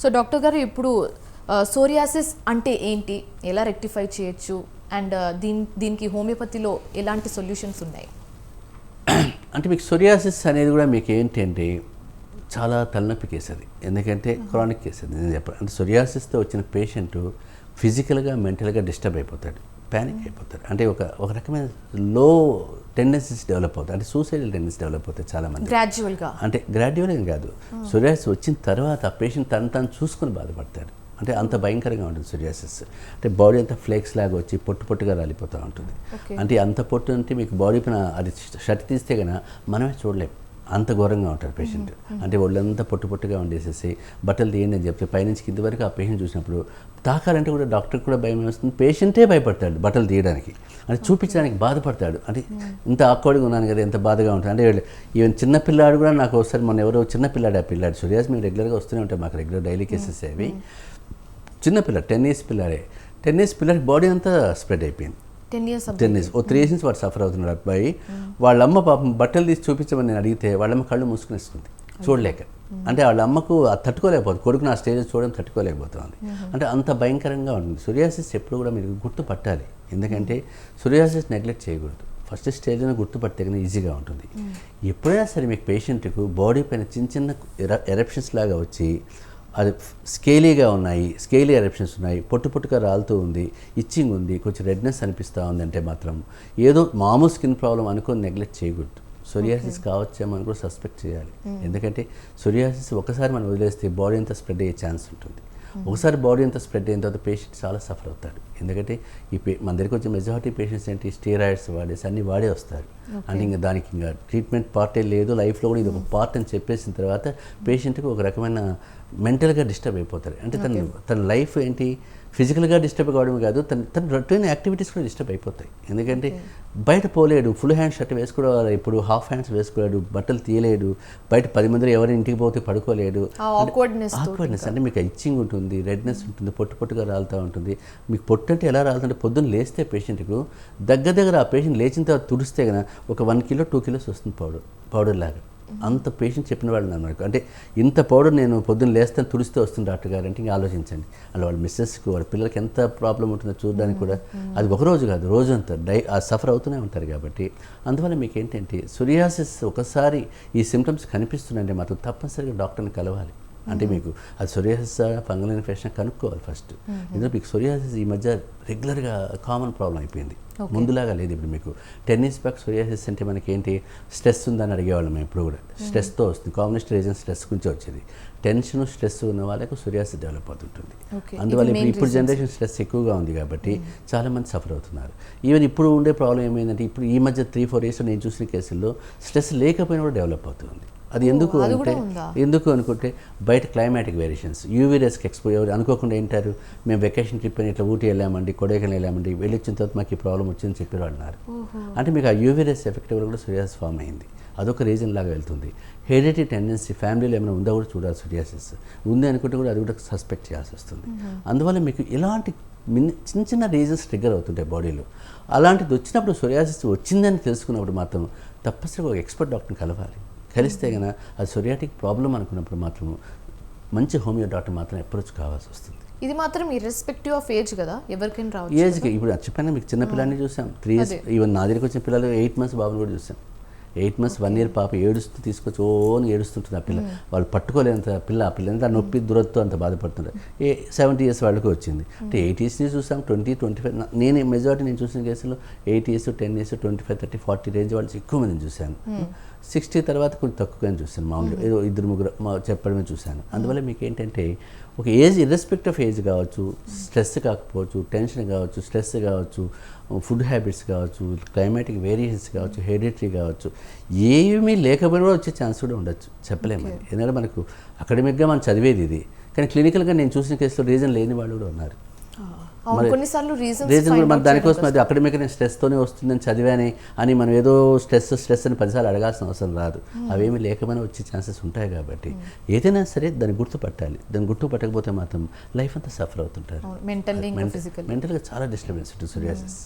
So doctor గారు ఇప్పుడు psoriasis అంటే ఏంటి, ఎలా రెక్టిఫై చేయొచ్చు అండ్ దీనికి హోమియోపతిలో ఎలాంటి సొల్యూషన్స్ ఉన్నాయి? అంటే మీకు సోరియాసిస్ అనేది కూడా మీకు ఏంటంటే చాలా తలనొప్పి కేసు అది. ఎందుకంటే క్రానిక్ కేసు అది. నేను చెప్పాను అంటే సోరియాసిస్తో వచ్చిన పేషెంట్ ఫిజికల్గా మెంటల్గా డిస్టర్బ్ అయిపోతాడు, ప్యానిక్ అయిపోతాడు. అంటే ఒక రకమైన లో టెండెన్సీస్ డెవలప్ అవుతాయి, అంటే సూసైడల్ టెండెన్సీ డెవలప్ అవుతాయి చాలామంది. గ్రాడ్యువల్గా అంటే గ్రాడ్యువల్గా కాదు, సోరియాసిస్ వచ్చిన తర్వాత ఆ పేషెంట్ తను చూసుకొని బాధపడతాడు. అంటే అంత భయంకరంగా ఉంటుంది సోరియాసిస్. అంటే బాడీ అంతా ఫ్లేక్స్ లాగా వచ్చి పొట్టుగా రాలిపోతూ ఉంటుంది. అంటే అంత పొట్టు అంటే మీకు బాడీ పైన అది షర్ట్ తీస్తే కన్నా మనమే చూడలేము, అంత ఘోరంగా ఉంటారు పేషెంట్. అంటే ఒళ్ళంతా పొట్టుగా ఉండేసేసి బట్టలు తీయండి అని చెప్తే పైనుంచి కింద వరకు ఆ పేషెంట్ చూసినప్పుడు తాకాలంటే కూడా డాక్టర్ కూడా భయం వేస్తుంది, పేషెంటే భయపడతాడు బట్టలు తీయడానికి, అంటే చూపించడానికి బాధపడతాడు. అంటే ఇంత ఆక్వర్డ్గా ఉన్నాను కదా, ఎంత బాధగా ఉంటుంది. అంటే ఈవెన్ చిన్న పిల్లాడు కూడా నాకు ఒకసారి మొన్న ఎవరో చిన్న పిల్లాడు, ఆ పిల్లాడు సోరియాసిస్ మేము రెగ్యులర్గా వస్తూనే ఉంటాయి, మాకు రెగ్యులర్ డైలీ కేసెస్ అవి. చిన్న పిల్ల 10 years పిల్లాడే, 10 years పిల్లకి బాడీ అంతా స్ప్రెడ్ అయిపోయింది. 10 years ఓ 3 years వాడు సఫర్ అవుతున్నాడు అబ్బాయి. వాళ్ళమ్మ పాపం బట్టలు తీసి చూపించమని నేను అడిగితే వాళ్ళమ్మ కళ్ళు మూసుకునేస్తుంది చూడలేక. అంటే వాళ్ళ అమ్మకు తట్టుకోలేకపోతుంది, కొడుకుని ఆ స్టేజ్ చూడడం తట్టుకోలేకపోతుంది. అంటే అంత భయంకరంగా ఉంటుంది. సోరియాసిస్ ఎప్పుడు కూడా మీరు గుర్తుపట్టాలి, ఎందుకంటే సోరియాసిస్ నెగ్లెక్ట్ చేయకూడదు. ఫస్ట్ స్టేజ్లో గుర్తుపడితే కానీ ఈజీగా ఉంటుంది. ఎప్పుడైనా సరే మీకు పేషెంట్కు బాడీ పైన చిన్న ఎరప్షన్స్ లాగా వచ్చి అది స్కేలీగా ఉన్నాయి, స్కేలీ ఎరప్షన్స్ ఉన్నాయి, పొట్టుగా రాలుతూ ఉంది, ఇచ్చింగ్ ఉంది, కొంచెం రెడ్నెస్ అనిపిస్తూ ఉంది అంటే మాత్రం ఏదో మామూలు స్కిన్ ప్రాబ్లం అనుకొని నెగ్లెక్ట్ చేయకూడదు. సోరియాసిస్ కావచ్చేమో అని కూడా సస్పెక్ట్ చేయాలి. ఎందుకంటే సోరియాసిస్ ఒకసారి మనం వదిలేస్తే బాడీ అంతా స్ప్రెడ్ అయ్యే ఛాన్స్ ఉంటుంది. ఒకసారి బాడీ అంతా స్ప్రెడ్ అయిన తర్వాత పేషెంట్ చాలా సఫర్ అవుతాడు. ఎందుకంటే మన దగ్గరికి వచ్చే మెజారిటీ పేషెంట్స్ ఏంటి స్టీరాయిడ్స్ వాడేసి అన్నీ వాడే వస్తారు. అంటే ఇంకా దానికి ఇంకా ట్రీట్మెంట్ పార్టే లేదు, లైఫ్లో కూడా ఇది ఒక పార్ట్ అని చెప్పేసిన తర్వాత పేషెంట్కి ఒక రకమైన మెంటల్గా డిస్టర్బ్ అయిపోతారు. అంటే తన లైఫ్ ఏంటి ఫిజికల్గా డిస్టర్బ్ కావడమే కాదు, తన రొటీన్ యాక్టివిటీస్ కూడా డిస్టర్బ్ అయిపోతాయి. ఎందుకంటే బయట పోలేడు, ఫుల్ హ్యాండ్ షర్ట్ వేసుకోవాలి, ఇప్పుడు హాఫ్ హ్యాండ్స్ వేసుకోలేడు, బట్టలు తీయలేడు, బయట 10 మంది ఎవరి ఇంటికి పోతే పడుకోలేడు. ఆక్వర్డ్నెస్ అంటే మీకు ఇచ్చింగ్ ఉంటుంది, రెడ్నెస్ ఉంటుంది, పొట్టుగా రాలుతూ ఉంటుంది. మీకు పొట్టు అంటే ఎలా రాలుతుంటే పొద్దున్న లేస్తే పేషెంట్కు దగ్గర ఆ పేషెంట్ లేచిన తర్వాత తుడిస్తే కన్నా ఒక 1 kilo 2 kilos వస్తుంది పౌడర్ లాగా. అంత పేషెంట్ చెప్పిన వాళ్ళు అన్నారు. అంటే ఇంత పౌడర్ నేను పొద్దున్న లేస్తాను తుడిస్తే వస్తుంది డాక్టర్ గారు అంటే ఇంకా ఆలోచించండి. అలా వాళ్ళ మిస్సెస్కి వాళ్ళ పిల్లలకి ఎంత ప్రాబ్లం ఉంటుందో చూడడానికి కూడా అది ఒక రోజు కాదు, రోజు అంతా సఫర్ అవుతూనే ఉంటారు. కాబట్టి అందువల్ల మీకు ఏంటంటే సోరియాసిస్ ఒకసారి ఈ సిమ్టమ్స్ కనిపిస్తున్నాయంటే మాత్రం తప్పనిసరిగా డాక్టర్ని కలవాలి. అంటే మీకు అది సోరియాసిస్ ఫంగల్ ఇన్ఫెక్షన్ కనుక్కోవాలి ఫస్ట్. ఎందుకంటే మీకు సోరియాసిస్ ఈ మధ్య రెగ్యులర్గా కామన్ ప్రాబ్లం అయిపోయింది, ముందులాగా లేదు. ఇప్పుడు మీకు 10 years బ్యాక్ సోరియాసిస్ అంటే మనకి ఏంటి స్ట్రెస్ ఉందని అడిగేవాళ్ళం మేము. ఇప్పుడు కూడా స్ట్రెస్తో వస్తుంది, కామనెస్ట్ రీజన్ స్ట్రెస్ గురించి వచ్చేది. టెన్షన్ స్ట్రెస్ ఉన్న వాళ్ళకు సోరియాసిస్ డెవలప్ అవుతుంటుంది. అందువల్ల ఇప్పుడు జనరేషన్ స్ట్రెస్ ఎక్కువగా ఉంది కాబట్టి చాలామంది సఫర్ అవుతున్నారు. ఈవెన్ ఇప్పుడు ఉండే ప్రాబ్లం ఏమైందంటే ఇప్పుడు ఈ మధ్య 3-4 years నేను చూసిన కేసుల్లో స్ట్రెస్ లేకపోయినా కూడా డెవలప్ అవుతుంది. అది ఎందుకు అనుకుంటే బయట క్లైమాటిక్ వేరియేషన్స్, యూవీ రేస్కి ఎక్స్పోజ్ అనుకోకుండా ఏంటారు, మేము వెకేషన్ ట్రిప్ అని ఇట్లా ఊటీ వెళ్ళామండి, కొడైకెనాల్ వెళ్ళామండి, వెళ్ళొచ్చిన తర్వాత మాకు ఈ ప్రాబ్లం వచ్చిందని చెప్పారు అన్నారు. అంటే మీకు ఆ యూవీ రేస్ ఎఫెక్ట్ వల్ల కూడా సోరియాసిస్ ఫామ్ అయింది. అదొక రీజన్ లాగా వెళ్తుంది. హెరిడిటరీ టెండెన్సీ ఫ్యామిలీలో ఏమైనా ఉందా కూడా చూడాలి. సోరియాసిస్ ఉంది అనుకుంటే కూడా అది కూడా సస్పెక్ట్ చేయాల్సి వస్తుంది. అందువల్ల మీకు ఇలాంటి చిన్న రీజన్స్ ట్రిగ్గర్ అవుతుంటాయి బాడీలో. అలాంటిది వచ్చినప్పుడు సోరియాసిస్ వచ్చిందని తెలుసుకున్నప్పుడు మాత్రం తప్పనిసరిగా ఒక ఎక్స్పర్ట్ డాక్టర్ని కలవాలి. కలిస్తే కనుక అది సోరియాటిక్ ప్రాబ్లం అనుకున్నప్పుడు మాత్రం మంచి హోమియో డాక్టర్ మాత్రం అప్రోచ్ కావాల్సి వస్తుంది. ఇది మాత్రం ఇర్రెస్పెక్టివ్ ఆఫ్ ఏజ్ కదా, ఎవరికైనా రావచ్చు. ఏజ్కి ఇప్పుడు చెప్పాను మీకు చిన్న పిల్లల్ని చూసాం, 3 years ఈవెన్ నా దగ్గరికి వచ్చిన పిల్లలు 8 months బాబుని కూడా చూసాం. 8 months 1 year పాప ఏడుస్తూ తీసుకొచ్చి ఓని ఏడుస్తుంటుంది ఆ పిల్ల. వాళ్ళు పట్టుకోలేనంత పిల్ల ఎంత నొప్పి దురదతో అంత బాధపడుతుంటారు. 70 years వాళ్ళకి వచ్చింది. అంటే 8 years చూసాం, 20-25 నేను మెజారిటీ నేను చూసిన కేసులో 8 years 10 years 25 30 40 రేంజ్ వాళ్ళు ఎక్కువ మందిని చూశాను. 60 తర్వాత కొంచెం తక్కువగానే చూశాను, మామూలుగా ఏదో 2-3 చెప్పడమే చూశాను. అందువల్ల మీకు ఏంటంటే ఒక ఏజ్ ఇర్రెస్పెక్ట్ ఆఫ్ ఏజ్ కావచ్చు, స్ట్రెస్ కాకపోవచ్చు, టెన్షన్ కావచ్చు, స్ట్రెస్ కావచ్చు, ఫుడ్ హ్యాబిట్స్ కావచ్చు, క్లైమాటిక్ వేరియేషన్స్ కావచ్చు, హెరిడిటరీ కావచ్చు, ఏమీ లేకపోయినా కూడా వచ్చే ఛాన్స్ కూడా ఉండొచ్చు, చెప్పలేము. ఎందుకంటే మనకు అకాడమిక్గా మనం చదివేది ఇది, కానీ క్లినికల్గా నేను చూసిన కేసులో రీజన్ లేని వాళ్ళు కూడా ఉన్నారు. రీజన్ కూడా మన దానికోసం అది అకాడమిక్ స్ట్రెస్తోనే వస్తుందని చదివాని అని మనం ఏదో స్ట్రెస్ అని 10 సార్లు అడగాల్సిన అవసరం రాదు. అవేమి లేకపోయినా వచ్చే ఛాన్సెస్ ఉంటాయి. కాబట్టి ఏదైనా సరే దాన్ని గుర్తుపట్టాలి. దాన్ని గుర్తుపట్టకపోతే మాత్రం లైఫ్ అంతా సఫర్ అవుతుంటారు. మెంటల్గా చాలా డిస్టర్బెన్స్ ఉంటుంది సోరియాసిస్.